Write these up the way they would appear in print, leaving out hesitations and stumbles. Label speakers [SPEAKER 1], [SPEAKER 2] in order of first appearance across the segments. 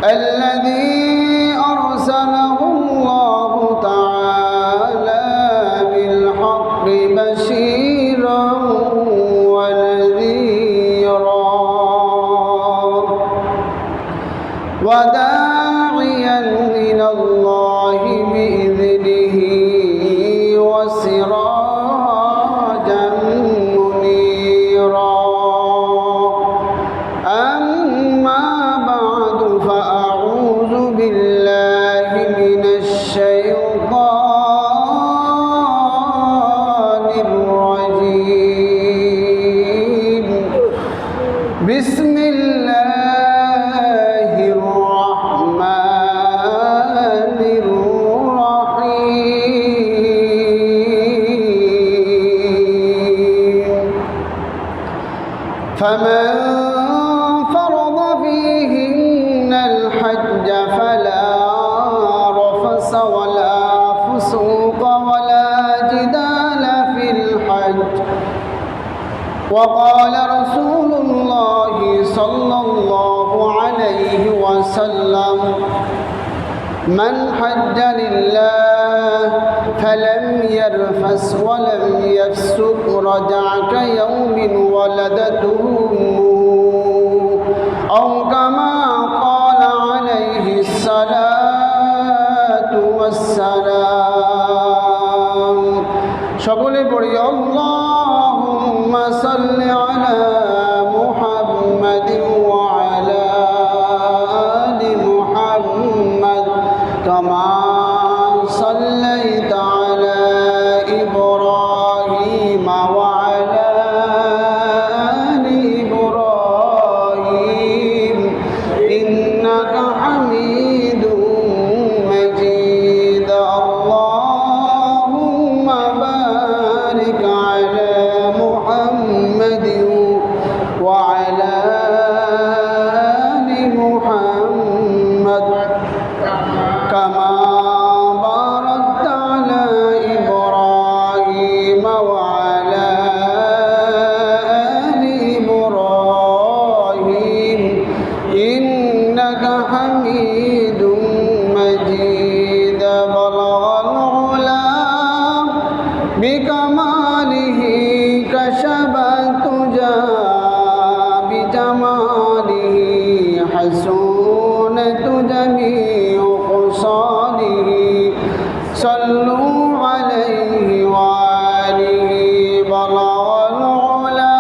[SPEAKER 1] الذي أرسله الله تعالى بالحق بشيرا ونذيرا وداعيا إلى الله بإذنه وسراجا منيرا. أما بعد فأعوذ بالله من الشيطان الرجيم. بسم الله الرحمن الرحيم. فمن فرض فيهن الحج فلا رفث ولا فسوق ولا جدال في الحج. وقال رسول الله صلى الله عليه وسلم: من حج لله فلم يرفث ولم يفسق رجع كيوم ولدته أمه، أو كما قال عليه الصلاة والسلام. সকলে পড়ি আল্লাহুম্মা সাল্লি আলা মুহাম্মাদিন ওয়া আলা আলি মুহাম্মাদ কামা সাল্লাইতা আলা ইব্রাহিম ওয়া আলা আলি ইব্রাহিম ইন্নাকা হামিদুম মাজিদ। আল্লাহুম্মা বারিক আলা মুহাম্মাদিন ওয়া আলা আলি মুহাম্মাদ কামা বারাকতা আলা ইব্রাহিম ওয়া আলা আলি ইব্রাহিম ইন্নাকা হামিদুম মাজিদ। বালাগাল উলা বিকামালিহি কাশাফাত তুজা বিজামালিহি হাসুনাত জামিউ খুসালিহি সাল্লু আলাইহি ওয়া আলিহি। বালাগাল উলা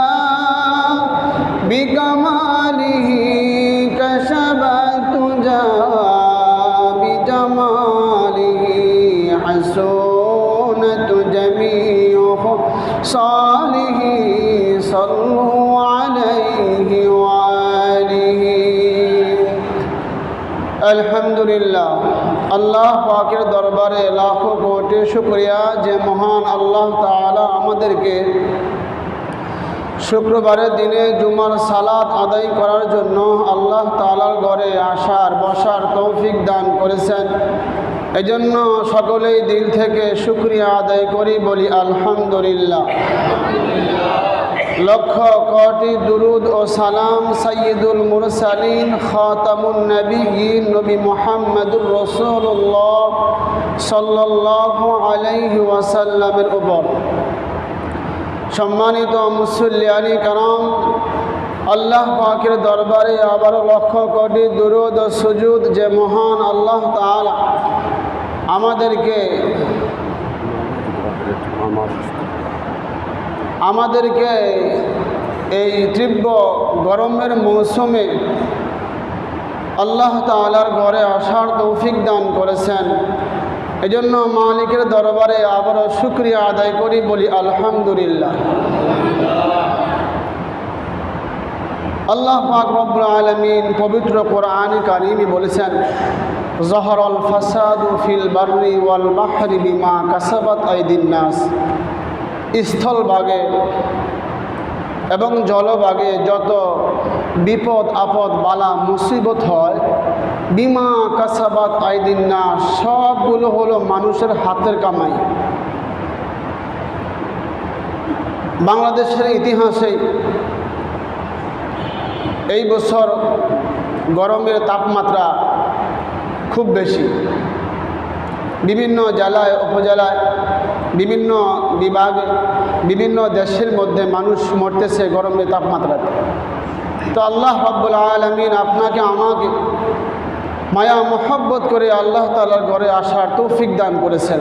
[SPEAKER 1] বিকামালিহি কাশাফাত তুজা বিজামালিহি হাসুনাত জামিউ খুসালিহি সাল্লু আলাইহি ওয়া আলিহি। আলহামদুলিল্লাহ, আল্লাহ পাকের দরবারে লাখো কোটি শুকরিয়া যে মহান আল্লাহ তাআলা আমাদেরকে শুক্রবারের দিনে জুমার সালাত আদায় করার জন্য আল্লাহ তাআলার ঘরে আসার বসার তৌফিক দান করেছেন। এজন্য সকলেই দিল থেকে শুকরিয়া আদায় করি, বলি আলহামদুলিল্লাহ। লক্ষ কোটি দুরুদ ও সালাম সাইয়্যিদুল মুরসালিন খাতামুন নবিয়্যিন নবী মুহাম্মদুর রাসূলুল্লাহ সাল্লাল্লাহু আলাইহি ওয়াসাল্লামের উপর। সম্মানিত মুসল্লিয়ানি কারাম, আল্লাহ পাকের দরবারে আবারও লক্ষ কোটি দুরুদ ও সুজুদ যে মহান আল্লাহ তাআলা আমাদেরকে এই তীব্র গরমের মৌসুমে আল্লাহ তাআলার ঘরে আসার তৌফিক দান করেছেন। এজন্য মালিকের দরবারে আবারও শুকরিয়া আদায় করি, বলি আলহামদুলিল্লাহ। আল্লাহ পাক রব্বুল আলামিন পবিত্র কোরআনে কারীমে বলেছেন, যহরাল ফাসাদু ফিল বাররি ওয়াল বাহরি বিমা কাসাবাত আইদিন নাস। স্থলভাগে এবং জলভাগে যত বিপদ আপদ বালা মুসিবত হয়, বিমা কাসাবাত আইদিন নাস, সবগুলো হলো মানুষের হাতের কামাই। বাংলাদেশের ইতিহাসে এই বছর গরমের তাপমাত্রা খুব বেশি। বিভিন্ন জেলায় উপজেলায় বিভিন্ন বিভাগে বিভিন্ন দেশের মধ্যে মানুষ মরতেছে গরমের তাপমাত্রাতে। তো আল্লাহ রাব্বুল আলামিন আপনাকে আমাকে মায়া মোহাব্বত করে আল্লাহ তাআলার ঘরে আসার তৌফিক দান করেছেন।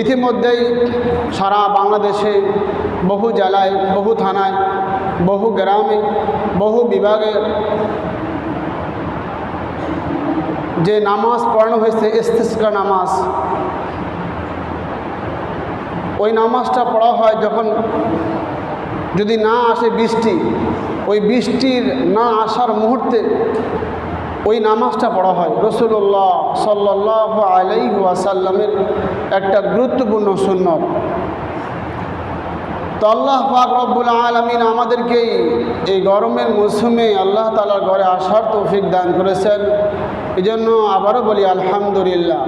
[SPEAKER 1] ইতিমধ্যেই সারা বাংলাদেশে বহু জেলায়, বহু থানায়, বহু গ্রামে, বহু বিভাগে যে নামাজ পড়ানো হয়েছে ইস্তিসকা নামাজ, ওই নামাজটা পড়া হয় যখন যদি না আসে বৃষ্টি, ওই বৃষ্টির না আসার মুহূর্তে ওই নামাজটা পড়া হয়। রাসূলুল্লাহ সাল্লাল্লাহু আলাইহি ওয়াসাল্লামের একটা গুরুত্বপূর্ণ সুন্নত। তো আল্লাহ পাক রব্বুল আলামিন আমাদেরকে এই গরমের মৌসুমে আল্লাহ তাআলার ঘরে আসার তৌফিক দান করেছেন। এজন্য আবারও বলি আলহামদুলিল্লাহ।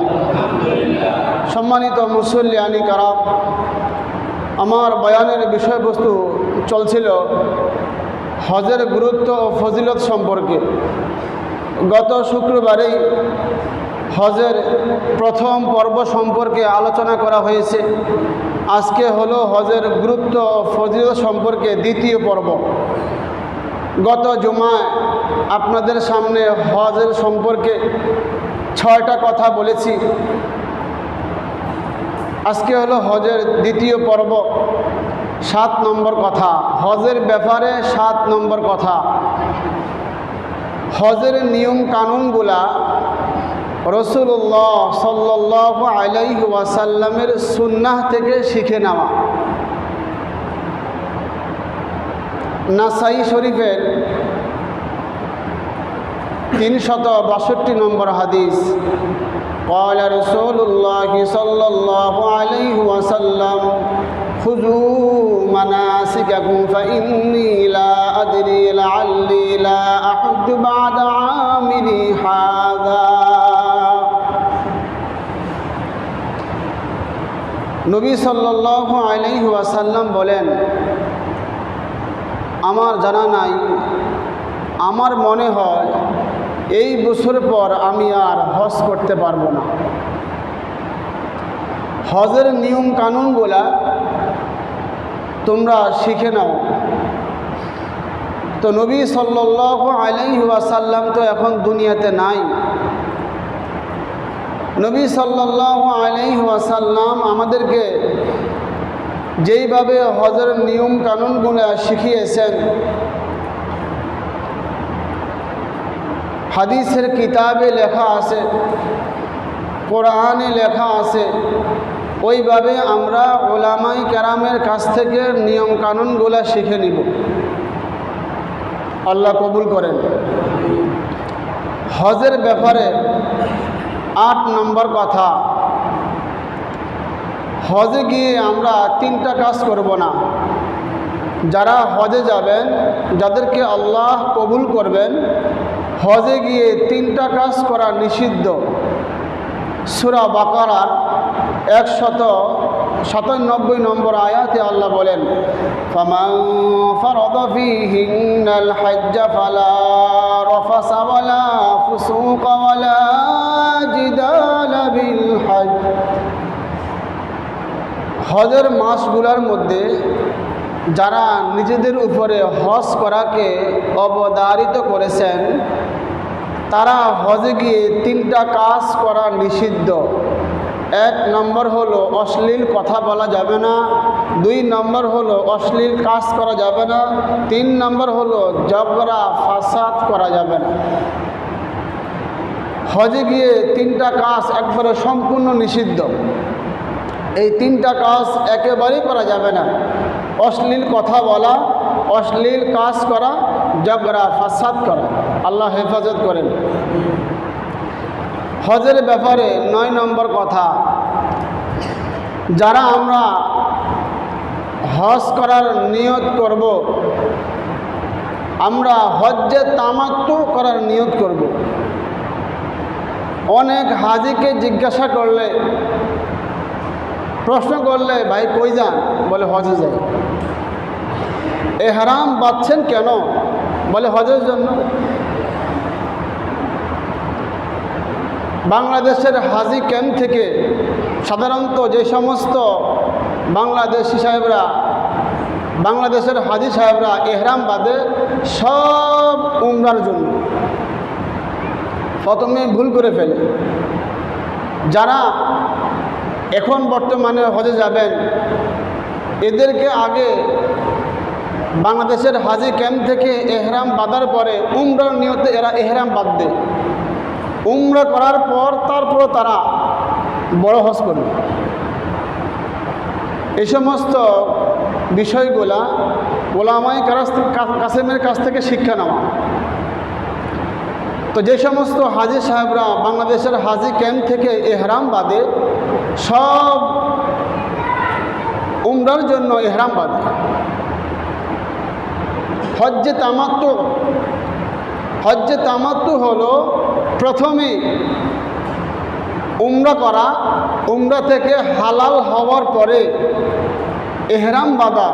[SPEAKER 1] সম্মানিত মুসল্লিয়ানি কারাম, আমার বয়ানের বিষয়বস্তু চলছিল হজের গুরুত্ব ও ফজিলত সম্পর্কে। গত শুক্রবারেই হজের প্রথম পর্ব সম্পর্কে আলোচনা করা হয়েছে। আজকে হলো হজের গুরুত্ব ও ফজিলত সম্পর্কে দ্বিতীয় পর্ব। গত জুমায় আপনাদের সামনে হজের সম্পর্কে 6টা কথা বলেছি। আজকে হলো হজের দ্বিতীয় পর্ব, 7 নম্বর কথা। হজের ব্যাপারে 7 নম্বর কথা। হজের নিয়ম কানুনগুলা রাসূলুল্লাহ সাল্লাল্লাহু আলাইহি ওয়াসাল্লামের সুন্নাহ থেকে শিখে নেওয়া। নাসাই শরীফের 362 নম্বর হাদিস, قال رسول الله صلى الله عليه وسلم خذوا مناسككم فإني لا أدري لعلي لا أحج بعد عامي هذا। নবী সাল্লাল্লাহু আলাইহি ওয়াসাল্লাম বলেন, আমার জানা নাই, আমার মনে হয় এই বছর পর আমি আর হজ করতে পারবো না। হজের নিয়ম কানুনগুলা তোমরা শিখে নাও। তো নবী সাল্লাল্লাহু আলাইহি ওয়াসাল্লাম তো এখন দুনিয়াতে নাই। নবী সাল্লাল্লাহু আলাইহি ওয়াসাল্লাম আমাদেরকে যেইভাবে হজের নিয়ম কানুনগুলো শিখিয়েছেন, হাদিসের কিতাবে লেখা আছে, কোরআনে লেখা আছে, ওইভাবে আমরা উলামাই কেরামের কাছ থেকে নিয়ম কানুনগুলো শিখে নিব। আল্লাহ কবুল করেন। হজের ব্যাপারে 8 নম্বর কথা, হজে গিয়ে আমরা 3টা কাজ করব না। যারা হজে যাবেন, যাদেরকে আল্লাহ কবুল করবেন, হজে গিয়ে 3টা কাজ করা নিষিদ্ধ। সূরা বাকারার 197 নম্বর আয়াতে আল্লাহ বলেন, ফামান ফারাদা ফীহিন্নাল হজ্জ ফালা রাফাসা ওয়ালা ফুসুকা ওয়ালা জিদালা বিল হজ্জ। হজের মাসগুলোর মধ্যে যারা নিজেদের উপরে হজ করাকে অবধারিত করেছেন, তারা হজে গিয়ে 3টা কাজ করা নিষিদ্ধ। 1 নম্বর হলো অশ্লীল কথা বলা যাবে না, 2 নম্বর হলো অশ্লীল কাজ করা যাবে না, 3 নম্বর হলো ঝগড়া ফাসাদ করা যাবে না। হজে গিয়ে 3টা কাজ একবারে সম্পূর্ণ নিষিদ্ধ। এই 3টা কাজ একেবারেই করা যাবে না। অশ্লীল কথা বলা, অশ্লীল কাজ করা, ঝগড়া ফাসাদ করা। আল্লাহ হেফাজত করেন। হজের ব্যাপারে 9 নম্বর কথা, যারা আমরা হজ করার নিয়ত করব, আমরা হজ্জে তামাত্তু করার নিয়ত করব। অনেক হাজিকে জিজ্ঞাসা করলে, প্রশ্ন করলে, ভাই কই যান? বলে হজে যাই। এহরাম বাঁধছেন কেন? বলে হজের জন্য। বাংলাদেশের হাজি ক্যাম্প থেকে সাধারণত যে সমস্ত বাংলাদেশের হাজি সাহেবরা এহরাম বাঁধে সব উমরার জন্য, প্রথমে ভুল করে ফেলে। যারা এখন বর্তমানে হজে যাবেন এদেরকে আগে বাংলাদেশের হাজি ক্যাম্প থেকে এহরাম বাঁধার পরে উমরার নিয়তে এরা এহরাম বাঁধবে। উমরা করার পর তারপর তারা বড় হজ করবে। এই সমস্ত বিষয়গুলা ওলামায়ে কাসেমের কাছ থেকে শিক্ষা নেওয়া। তো যে সমস্ত হাজি সাহেবরা বাংলাদেশের হাজি ক্যাম্প থেকে এহরাম বাঁধে সব উমরার জন্য এহরাম বাঁধে। হজ্জে তামাত্তু হলো প্রথমে উমরা করা, উমরা থেকে হালাল হওয়ার পরে এহরাম বাঁধা,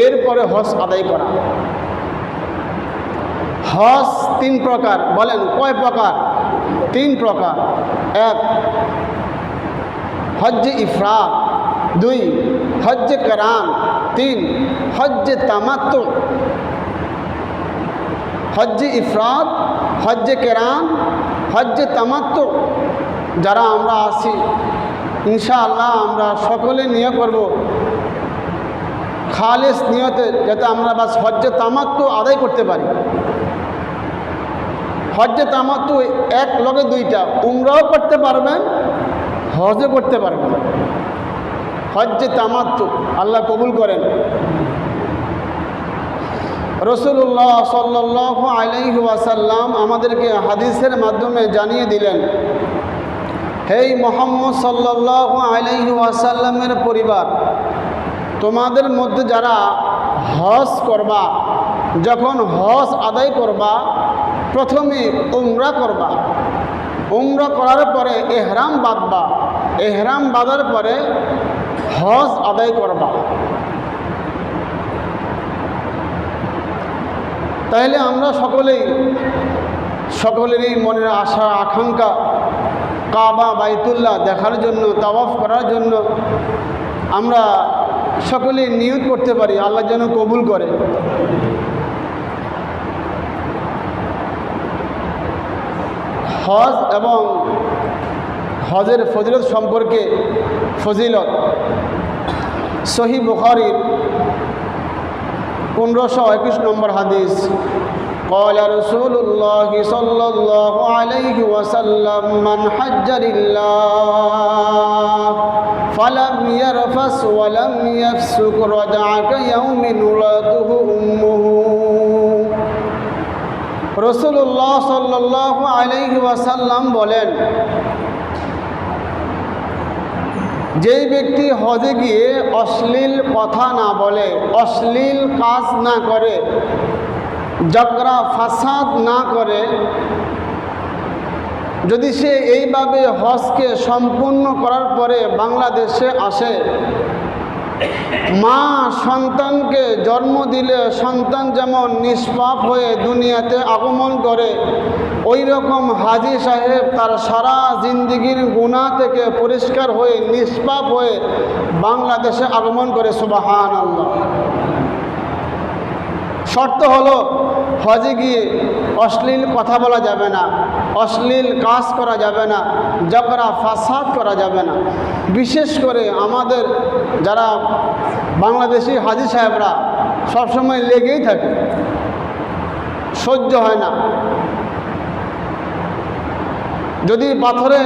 [SPEAKER 1] এরপরে হজ আদায় করা। হজ 3 প্রকার। বলেন কয় প্রকার? 3 প্রকার। 1 হজ্জে ইফরাদ, 2 হজ্জে কেরান, 3 হজ্জে তামাত্তু। হজ্জে ইফরাদ, হজ্জে কেরান, হজ্জে তামাত্তু যারা আমরা আছি ইনশাআল্লাহ আমরা সকলে নিয়ে করব খালেস নিয়তে, যাতে আমরা বাস হজ্জে তামাত্তু আদায় করতে পারি। হজ্জে তামাত্তু এক লগে 2টা, উমরাও করতে পারবেন, হজও করতে পারবেন। হজ্জে তামাত্তু আল্লাহ কবুল করেন। রাসূলুল্লাহ সাল্লাল্লাহু আলাইহি ওয়াসাল্লাম আমাদেরকে হাদিসের মাধ্যমে জানিয়ে দিলেন, হে মুহাম্মদ সাল্লাল্লাহু আলাইহি ওয়াসাল্লামের পরিবার, তোমাদের মধ্যে যারা হজ করবা, যখন হজ আদায় করবা প্রথমে উমরা করবা, উমরা করার পরে এহরাম বাঁধবা, এহরাম বাঁধার পরে হজ আদায় করবা। তাহলে আমরা সকলেরই মনের আশা আকাঙ্ক্ষা কাবা বাইতুল্লাহ দেখার জন্য, তাওয়াফ করার জন্য আমরা সকলেই নিয়ত করতে পারি, আল্লাহ যেন কবুল করে। হজ এবং হজের ফজিলত সম্পর্কে ফজিলত সহিহ বুখারীর 1521 নম্বর হাদিস, قال رسول الله صلى الله عليه وسلم من حج لله فلم يرفث ولم يفسق رجع كيوم ولدته أمه। রাসূলুল্লাহ সাল্লাল্লাহু আলাইহি ওয়াসাল্লাম বলেন, যেই ব্যক্তি হজে গিয়ে অশ্লীল কথা না বলে, অশ্লীল কাজ না করে, ঝগড়া ফাসাদ না করে, যদি সে এইভাবে হজকে সম্পূর্ণ করার পরে বাংলাদেশে আসে, মা সন্তানকে জন্ম দিলে সন্তান যেমন নিষ্পাপ হয়ে দুনিয়াতে আগমন করে, ওই রকম হাজি সাহেব তার সারা জিন্দেগির গুনাহ থেকে পরিষ্কার হয়ে নিষ্পাপ হয়ে বাংলাদেশে আগমন করে। সুবহানাল্লাহ। শর্ত হলো হজে গিয়ে অশ্লীল কথা বলা যাবে না, অশ্লীল কাজ করা যাবে না, ঝগড়া ফাসাদ করা যাবে না। বিশেষ করে আমাদের যারা বাংলাদেশি হাজি সাহেবরা সবসময় লেগেই থাকে, সহ্য হয় না। যদি পাথরে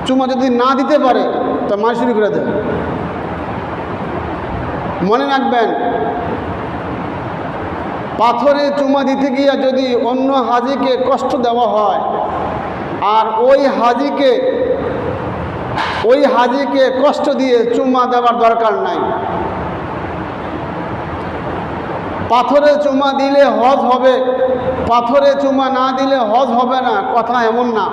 [SPEAKER 1] চুমা যদি না দিতে পারে তো মার শুরু করে দেয়। মনে রাখবেন, পাথরে চুমা দিতে গিয়ে যদি অন্য হাজিকে কষ্ট দেওয়া হয়, আর ওই হাজিকে কষ্ট দিয়ে চুমা দেওয়ার দরকার নাই। পাথরে চুমা দিলে হজ হবে, পাথরে চুমা না দিলে হজ হবে না, কথা এমন না।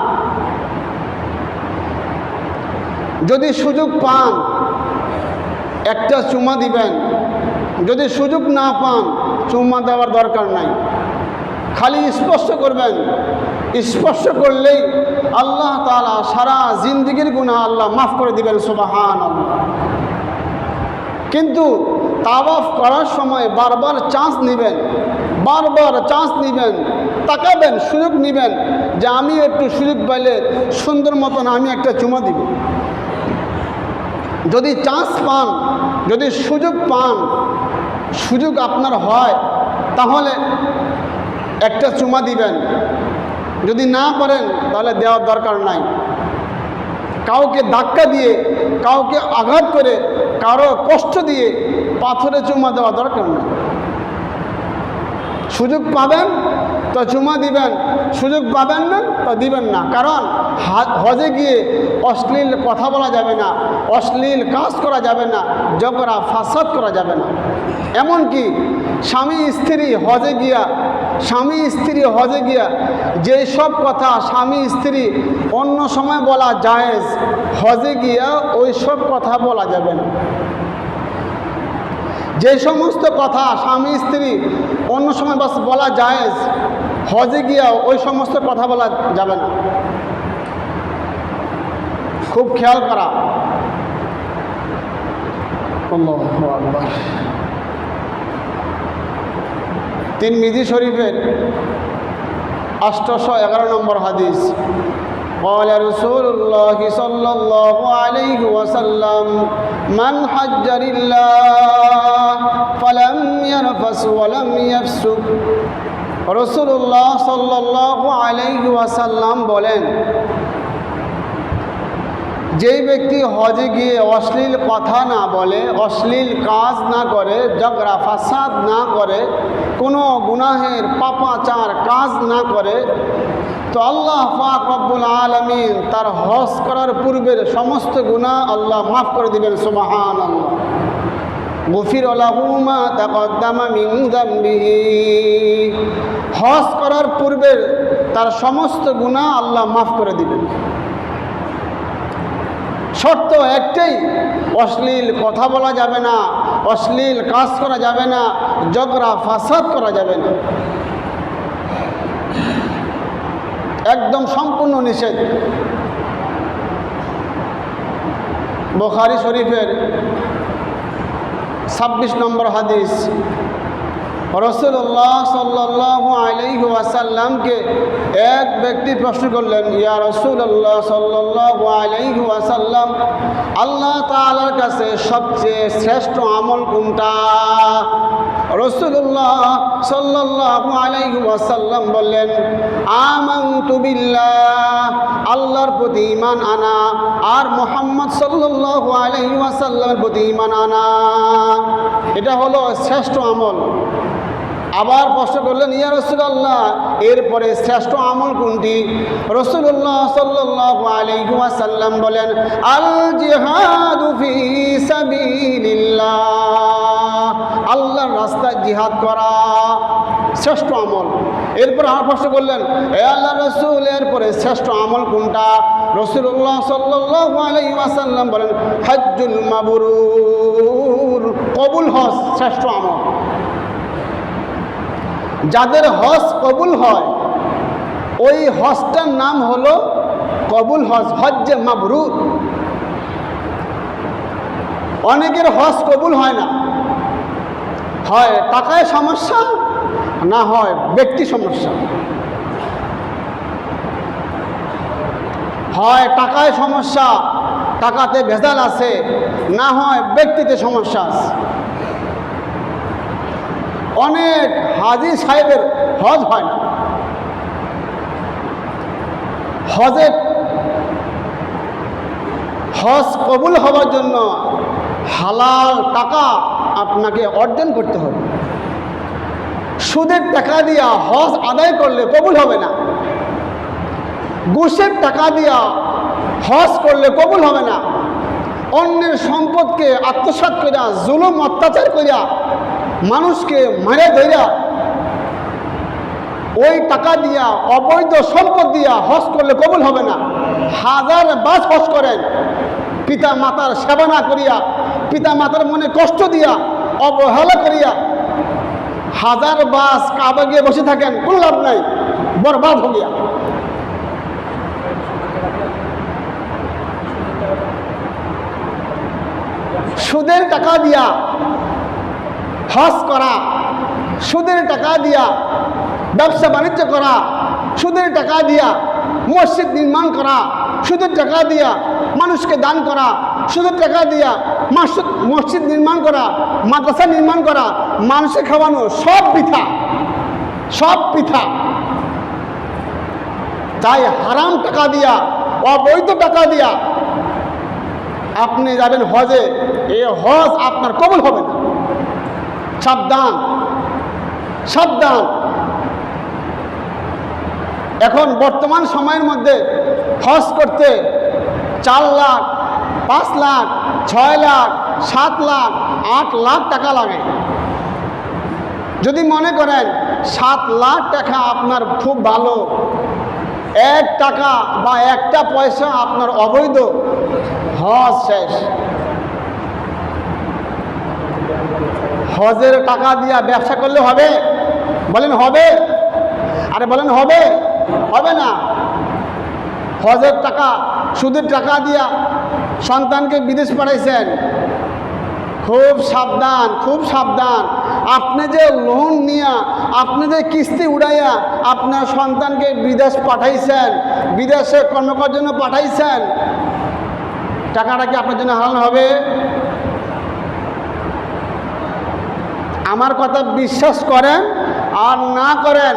[SPEAKER 1] যদি সুযোগ পান একটা চুমা দিবেন, যদি সুযোগ না পান চুমা দেওয়ার দরকার নাই, খালি স্পষ্ট করবেন স্পর্শ করলেই আল্লাহ তাআলা সারা জিন্দেগির গুনাহ আল্লাহ মাফ করে দিবেন, সুবহানাল্লাহ। কিন্তু তাওয়াফ করার সময় বারবার চান্স নেবেন, বারবার চান্স নেবেন, তাকাবেন, সুযোগ নেবেন যে আমি একটু সুযোগ পাইলে সুন্দর মতন আমি একটা চুমা দিব। যদি চান্স পান, যদি সুযোগ পান, সুযোগ আপনার হয়, তাহলে একটা চুমা দিবেন। যদি না পারেন তাহলে দেওয়ার দরকার নাই। কাউকে ধাক্কা দিয়ে, কাউকে আঘাত করে, কারো কষ্ট দিয়ে পাথরে চুমা দেওয়া দরকার নেই। সুযোগ পাবেন তো চুমা দিবেন, সুযোগ পাবেন না তো দিবেন না। কারণ হজে গিয়ে অশ্লীল কথা বলা যাবে না, অশ্লীল কাজ করা যাবে না, ঝগড়া ফাসাদ করা যাবে না। এমনকি স্বামী স্ত্রী হজে গিয়া যেসব কথা স্বামী স্ত্রী অন্য সময় বলা জায়েজ, হজে গিয়া ওই সব কথা বলা যাবে না। যে সমস্ত কথা স্বামী স্ত্রী অন্য সময় বাস বলা জায়েজ, হজে গিয়া ওই সমস্ত কথা বলা যাবে না। খুব খেয়াল করা। আল্লাহু আকবার। তিরমিজি শরীফের 811 নম্বর হাদিস, قال رسول الله صلى الله عليه وسلم من حج لله فلم يرفث ولم يفسق। রাসূলুল্লাহ সাল্লাল্লাহু আলাইহি ওয়াসাল্লাম বলেন, যেই ব্যক্তি হজে গিয়ে অশ্লীল কথা না বলে, অশ্লীল কাজ না করে, ঝগড়া ফাসাদ না করে, কোনো গুনাহের পাপাচার কাজ না করে, তো আল্লাহ পাক রব্বুল আলামিন তার হজ করার পূর্বের সমস্ত গুনাহ আল্লাহ মাফ করে দিবেন, সুবহানাল্লাহ। গুফির লাহু মা তাকদ্দামা মিন যামবিহি। হজ করার পূর্বের তার সমস্ত গুনাহ আল্লাহ মাফ করে দিবেন। শর্ত একটাই, অশ্লীল কথা বলা যাবে না, অশ্লীল কাজ করা যাবে না, ঝগড়া ফাসাদ করা যাবে না, একদম সম্পূর্ণ নিষেধ। বুখারী শরীফের 26 নম্বর হাদিস, রাসূলুল্লাহ সাল্লাল্লাহু আলাইহি ওয়াসাল্লামকে এক ব্যক্তি প্রশ্ন করলেন, ইয়া রাসূলুল্লাহ সাল্লাল্লাহু আলাইহি ওয়াসাল্লাম, আল্লাহ তাআলার কাছে সবচেয়ে শ্রেষ্ঠ আমল কোনটা? রাসূলুল্লাহ সাল্লাল্লাহু আলাইহি ওয়াসাল্লাম বললেন, আমানতু বিল্লাহ, আল্লাহর প্রতি ঈমান আনা, আর মুহাম্মদ সাল্লাল্লাহু আলাইহি ওয়াসাল্লামের প্রতি ঈমান আনা। এটা হলো শ্রেষ্ঠ আমল। আবার প্রশ্ন করলেন, ইয়া রাসূলুল্লাহ, এরপরে শ্রেষ্ঠ আমল কোনটি? রাসূলুল্লাহ সাল্লাল্লাহু আলাইহি ওয়াসাল্লাম বলেন, আল জিহাদু ফি সাবিলিল্লাহ, আল্লাহর রাস্তায় জিহাদ করা শ্রেষ্ঠ আমল। এরপর আমার প্রশ্ন করলেন, হে আল্লাহর রাসূল, এরপরে শ্রেষ্ঠ আমল কোনটা? রাসূলুল্লাহ সাল্লাল্লাহু আলাইহি ওয়াসাল্লাম বলেন, হজ্জুল মাবরুর, কবুল হজ শ্রেষ্ঠ আমল। যাদের হজ কবুল হয় ওই হজটার নাম হলো কবুল হজ, হজ্জে মাবরুর। অনেকের হজ কবুল হয় না, হয় টাকায় সমস্যা, না হয় ব্যক্তি সমস্যা। হয় টাকায় সমস্যা, টাকাতে ভেজাল আছে, না হয় ব্যক্তিতে সমস্যা আছে। অনেক হাজী সাহেবের হজ হয় না। হজ কবুল হওয়ার জন্য হালাল টাকা আপনাকে অর্জন করতে হবে। সুদের টাকা দিয়া হজ আদায় করলে কবুল হবে না। ঘুষের টাকা দিয়া হজ করলে কবুল হবে না। অন্যের সম্পদকে আত্মসাৎ করিয়া, জুলুম অত্যাচার করিয়া, মানুষকে মারে ধরিয়া, ওই টাকা দিয়া, অবৈধ সম্পদ দিয়া হজ করলে কবুল হবে না। হাজার বাস হজ করেন, পিতা মাতার সেবা না করিয়া, পিতা মাতার মনে কষ্ট দিয়া, অবহেলা করিয়া হাজার বাস কাবা গিয়ে বসে থাকেন, কোনো লাভ নাই, বরবাদ হইয়া। টাকা দিয়া হজ করা, সুদের টাকা দিয়া ব্যবসা বাণিজ্য করা, সুদের টাকা দিয়া মসজিদ নির্মাণ করা, সুদের টাকা দিয়া মানুষকে দান করা, সুদের টাকা দিয়া মসজিদ নির্মাণ করা, মাদ্রাসা নির্মাণ করা, মানুষকে খাওয়ানো, সব বৃথা, সব বৃথা। তাই হারাম টাকা দিয়া, অবৈধ টাকা দিয়া আপনি যাবেন হজে, এই হজ আপনার কবুল হবে না। সাবধান, সাবধান। এখন বর্তমান সময়ের মধ্যে হজ করতে 4 লাখ, 5 লাখ, 6 লাখ, 7 লাখ, 8 লাখ টাকা লাগে। যদি মনে করেন 7 লাখ টাকা আপনার খুব ভালো, 1 টাকা বা 1টা পয়সা আপনার অবৈধ, হজ শেষ। হজের টাকা দিয়া ব্যবসা করলে হবে? বলেন হবে? আরে বলেন হবে? হবে না। হজের টাকা, সুদের টাকা দিয়া সন্তানকে বিদেশ পাঠাইছেন, খুব সাবধান, খুব সাবধান। আপনি যে লোন নিয়া, আপনি যে কিস্তি উড়াইয়া আপনার সন্তানকে বিদেশ পাঠাইছেন, বিদেশে কর্ম করার জন্য পাঠাইছেন, টাকাটা কি আপনার জন্য হারানো হবে? আমার কথা বিশ্বাস করেন আর না করেন,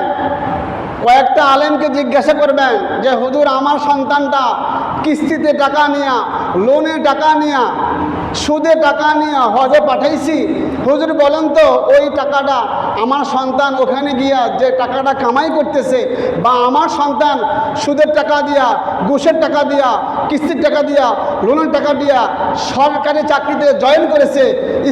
[SPEAKER 1] কয়েকটা আলেমকে জিজ্ঞাসা করবেন যে হুজুর, আমার সন্তানটা কিস্তিতে টাকা নিয়া, লোনে টাকা নিয়া, সুদে টাকা নিয়া হজে পাঠাইছি, হুজুর বলেন তো ওই টাকাটা আমার সন্তান ওখানে গিয়া যে টাকাটা কামাই করতেছে, বা আমার সন্তান সুদের টাকা দিয়া, ঘুষের টাকা দিয়া, কিস্তির টাকা দিয়া, লোনের টাকা দিয়া সরকারি চাকরিতে জয়েন করেছে,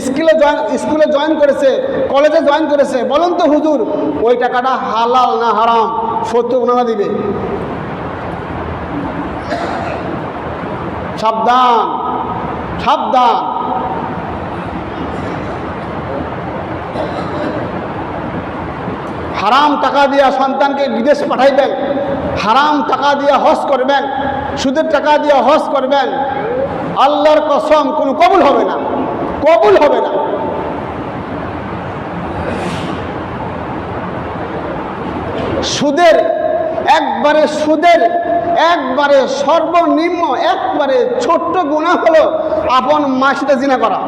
[SPEAKER 1] স্কুলে জয়েন করেছে, কলেজে জয়েন করেছে, বলেন তো হুজুর ওই টাকাটা হালাল না হারাম? সত্য ওনারা দিবে। সাবধান, সাবধান। হারাম টাকা দিয়া সন্তানকে বিদেশ পাঠাইবেন, হারাম টাকা দিয়া হজ করবেন, সুদের টাকা দিয়া হজ করবেন, আল্লাহর কসম কোনো কবুল হবে না, কবুল হবে না। সুদের একবারে সর্বনিম্ন, একবারে ছোট্ট গুনাহ হলো আপন মায়ের সাথে জিনা করা,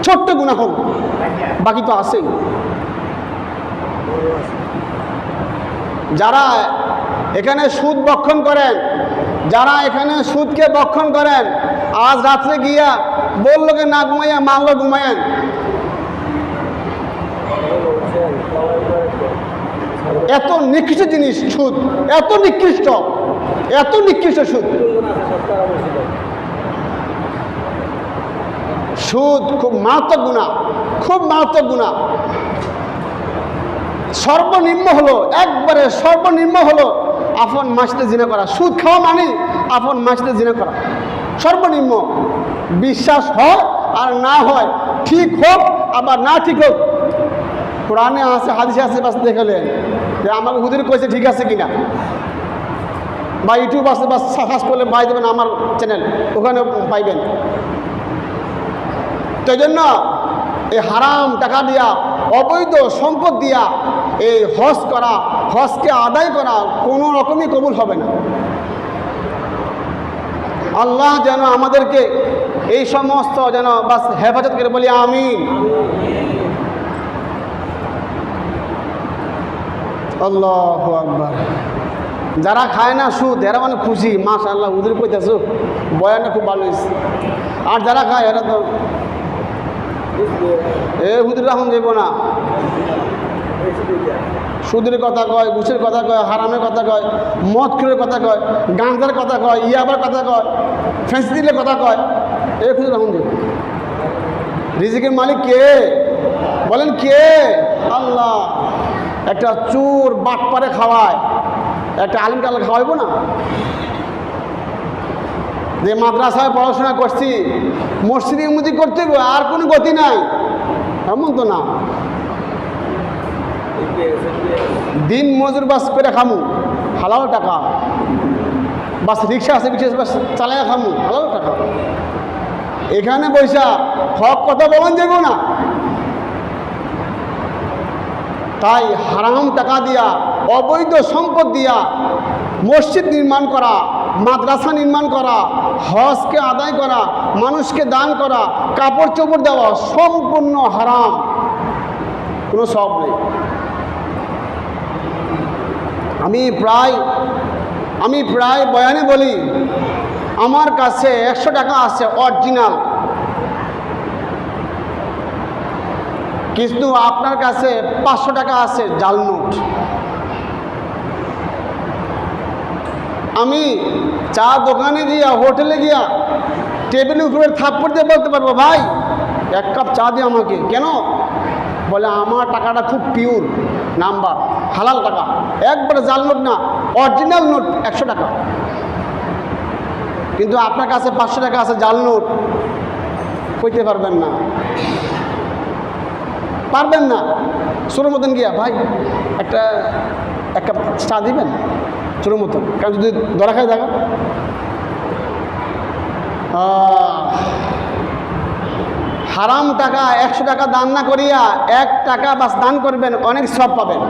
[SPEAKER 1] ছোট্ট গুনাহ হলো, বাকি তো আছেই। যারা এখানে সুদ বক্ষণ করেন, যারা এখানে সুদকে বক্ষণ করেন, আজ রাত্রে গিয়া বললোকে না ঘুমাইয়া মারলো ঘুমায়েন। এত নিকৃষ্ট জিনিস সুদ, এত নিকৃষ্ট, এত নিকৃষ্ট সুদ। সুদ খুব মারাত্মক গুনাহ, খুব মারাত্মক গুনাহ। সর্বনিম্ন হলো, একবারে সর্বনিম্ন হলো আপন মায়ের সাথে জিনা করা। সুদ খাওয়া মানে আপন মায়ের সাথে জিনা করা, সর্বনিম্ন। বিশ্বাস হয় আর না হয়, ঠিক হোক আবার না ঠিক হোক, কোরআনে আছে, হাদিসে আছে, বাস দেখলেন যে আমাকে হুজুর কইছে ঠিক আছে কিনা, বা ইউটিউব আছে, বাস সার্চ করলে পাই দেবেন আমার চ্যানেল, ওখানে পাইবেন। তো এই জন্য এই হারাম টাকা দিয়া, অবৈধ সম্পদ দিয়া এই হজ করা, হজকে আদায় করা কোনো রকমই কবুল হবে না। আল্লাহ যেন আমাদেরকে এই সমস্ত যেন বাস হেফাজত করে, বলি আমিন। আল্লাহু আকবার। যারা খায় না সুদ, এরা মানে খুশি, মাশাআল্লাহ হুজুর কইতাছো বয়ানটা খুব ভালো হয়েছে। আর যারা খায় এরা তো হুজুর রাখুন যাইব না, সুদের কথা কয়, ঘুষের কথা কয়, হারামের কথা কয়, মদ খেলের কথা কয়, গাঁজার কথা কয়, ইয়াবার কথা কয়, ফেন্সিলের কথা কয়, হুজুর রাখুন যাইব। রিজিকের মালিক কে? বলেন কে? আল্লাহ। একটা চোর বাটপারে খাওয়ায়, একটা আলিম কাল খাওয়াইব না? যে মাদ্রাসায় পড়াশোনা করছি, মসজিদে মুজি করতে হবে, আর কোনো গতি নাই, এমন তো না। দিন মজুর বাস করে খামু, হালাল টাকা। বাস রিক্সা আছে, রিক্সা বাস চালাইয়া খামু, হালাল টাকা। এখানে বৈশা হক কথা বলেন যাব না। তাই হারাম টাকা দিয়া, অবৈধ সম্পদ দিয়া মসজিদ নির্মাণ করা, মাদ্রাসা নির্মাণ করা, হজকে আদায় করা, মানুষকে দান করা, কাপড় চোপড় দেওয়া সম্পূর্ণ হারাম, কোনো সব নেই। আমি প্রায় বয়ানে বলি, আমার কাছে 100 টাকা আছে অরিজিনাল, কিন্তু আপনার কাছে 500 টাকা আছে জাল নোট। আমি চা দোকানে গিয়া, হোটেলে গিয়া টেবিলের উপরে থাপ্পড় দিয়ে বলতে পারবো, ভাই 1 কাপ চা দিয়ে আমাকে। কেন? বলে আমার টাকাটা খুব পিওর, নাম্বার, হালাল টাকা, একবারে জাল নোট না, অরিজিনাল নোট 100 টাকা। কিন্তু আপনার কাছে 500 টাকা আছে জাল নোট, কইতে পারবেন না, পারবেন না। ছোটোর মতন গিয়া, ভাই এক কাপ চা দিবেন, ছোটোর মতন। কারণ যদি ধরা খায় দেখা, হারাম টাকা 100 টাকা দান না করিয়া 1 টাকা বাস দান করবেন, অনেক সব পাবেন।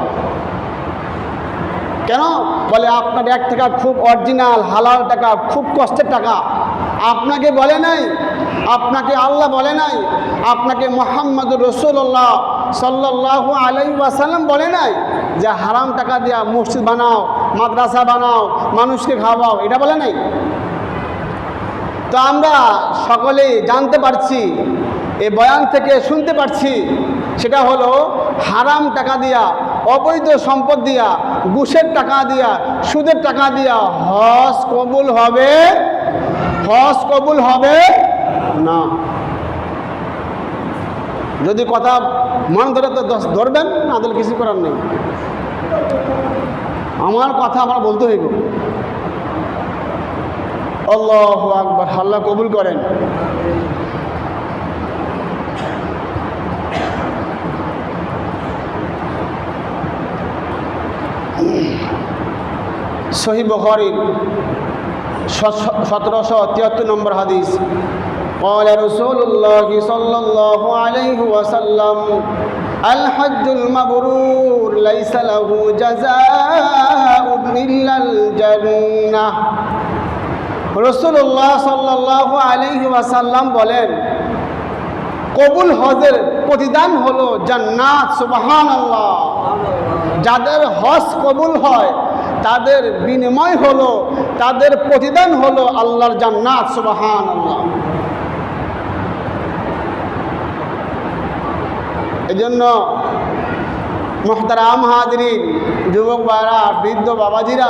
[SPEAKER 1] কেন? বলে আপনার 1 টাকা খুব অরিজিনাল হালাল টাকা, খুব কষ্টের টাকা। আপনাকে বলে নাই, আপনাকে আল্লাহ বলে নাই, আপনাকে মুহাম্মদুর রাসূলুল্লাহ সাল্লাল্লাহু আলাইহি ওয়াসাল্লাম বলে নাই যে হারাম টাকা দিয়া মসজিদ বানাও, মাদ্রাসা বানাও, মানুষকে খাওয়াও, এটা বলে নাই। তো আমরা সকলেই জানতে পারছি, এই বয়ান থেকে শুনতে পারছি, সেটা হলো হারাম টাকা দিয়া, অবৈধ সম্পদ দিয়া, ঘুষের টাকা দিয়া, সুদের টাকা দিয়া হজ কবুল হবে, হজ কবুল হবে না। যদি কথা মন ধরে তো ধরবেন, না ধরলে কিছু করার নেই। আমার কথা আমার বলতে হইব। আল্লাহু আকবার, আল্লাহ কবুল করেন। সহিহ বুখারী 1773 নম্বর হাদিস, قال رسول الله صلى الله عليه وسلم الحج المبرور ليس له جزاء إلا الجنة। রাসূলুল্লাহ সাল্লাল্লাহু আলাইহি ওয়াসাল্লাম বলেন, কবুল হজের প্রতিদান হলো জান্নাত। সুবহানাল্লাহ। যাদের হজ কবুল হয় তাদের বিনিময় হলো, তাদের প্রতিদান হলো আল্লাহর জান্নাত। সুবহানাল্লাহ। এজন্য মুহতারাম হাজরিন, যুবক ভাইরা, বৃদ্ধ বাবাজিরা,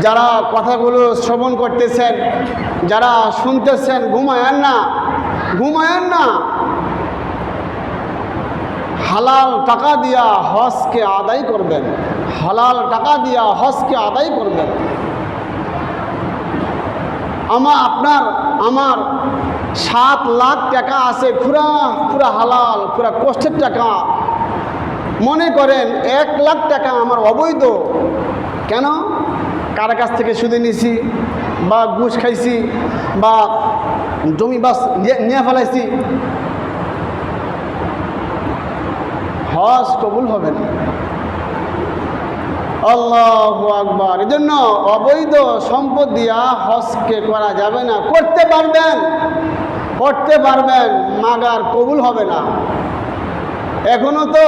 [SPEAKER 1] যারা কথাগুলো শ্রবণ করতেছেন, যারা শুনতেছেন, ঘুমায়েন না, ঘুমায়েন না। হালাল টাকা দিয়া হজকে আদায় করবেন, হালাল টাকা দিয়া হজকে আদায় করবেন। আমার 7 লাখ টাকা আছে, পুরা হালাল, পুরা কষ্টের টাকা। মনে করেন 1 লাখ টাকা আমার অবৈধ। কেন? কার কাছ থেকে সুদে নিছি, বা ঘুষ খাইছি, বা জমি বাস নিয়ে ফেলাইছি, হজ কবুল হবে না। আল্লাহু আকবার। এজন্য অবৈধ সম্পদ দিয়া হজকে করা যাবে না। করতে পারবেন, মাগার কবুল হবে না। এখনো তো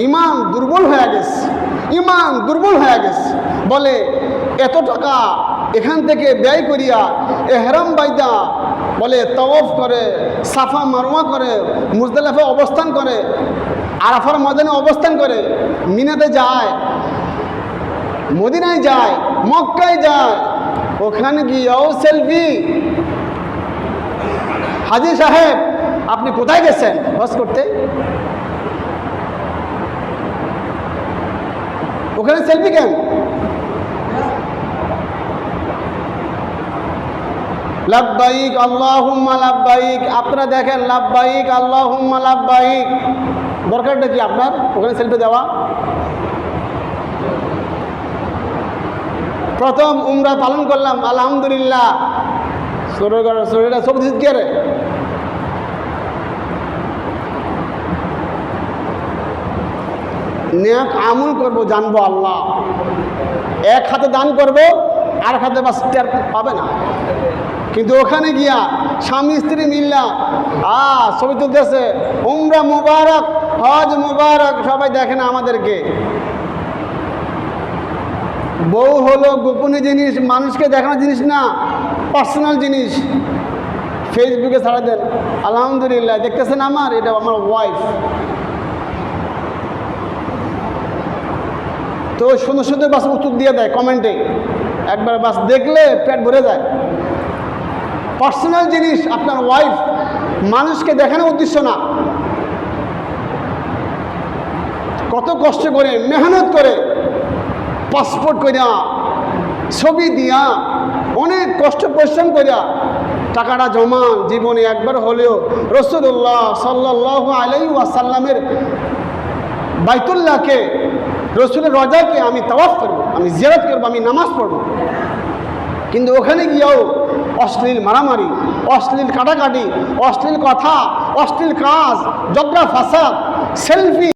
[SPEAKER 1] ইমান দুর্বল হয়ে গেছে, বলে এত টাকা এখান থেকে ব্যয় করিয়া এহরাম বাইদা, বলে তাওয়াফ করে, সাফা মারওয়া করে, মুজদালিফা অবস্থান করে, আরাফার ময়দানে অবস্থান করে, মিনাতে যায়, মদিনায় যায়, মক্কায় যায়, ওখানে গিয়েও সেলফি। হাজী সাহেব, আপনি কোথায় গেছেন হজ করতে? ওখানে সেলফি কেন? লাব্বাইক আল্লাহুম্মা লাব্বাইক। আপনারা দেখেন, লাব্বাইক আল্লাহুম্মা লাব্বাইক, দরকারটা কি আপনার ওখানে সেলফি দেওয়া? প্রথম উমরা পালন করলাম, আলহামদুলিল্লাহ, চোরের ঘরে চোরেরা সব দিচ্ছে কে রে? নেক আমল করবো, জানবো আল্লাহ। এক হাতে দান করবো, আর হাতে বাস টের পাবে না। কিন্তু ওখানে গিয়া স্বামী স্ত্রী মিল্লা ছবি তুলতেছে, উমরা মুবারক, হজ মুবারক, সবাই দেখে না আমাদেরকে। বউ হলো গোপনীয় জিনিস, মানুষকে দেখানোর জিনিস না, পার্সোনাল জিনিস। ফেসবুকে ছাড়া দেন, আলহামদুলিল্লাহ দেখতেছেন আমার, এটা আমার ওয়াইফ। তো সুন্দর সুন্দর বাস উত্তর দিয়ে দেয় কমেন্টে, একবার বাস দেখলে পেট ভরে যায়। পার্সোনাল জিনিস আপনার ওয়াইফ, মানুষকে দেখানোর উদ্দেশ্য না। কত কষ্ট করে, মেহনত করে, পাসপোর্ট করিয়া, ছবি দিয়া, অনেক কষ্ট পরিশ্রম করিয়া টাকাটা জমা, জীবনে একবার হলেও রাসূলুল্লাহ সাল্লাল্লাহু আলাইহি ওয়াসাল্লামের বাইতুল্লাহকে, রসুলের রজাকে আমি তাওয়াফ করবো, আমি জিয়ারত করবো, আমি নামাজ পড়বো। কিন্তু ওখানে গিয়েও অশ্লীল মারামারি, অশ্লীল কাটাকাটি, অশ্লীল কথা, অশ্লীল কাজ, ঝগড়া ফাসাদ, সেলফি।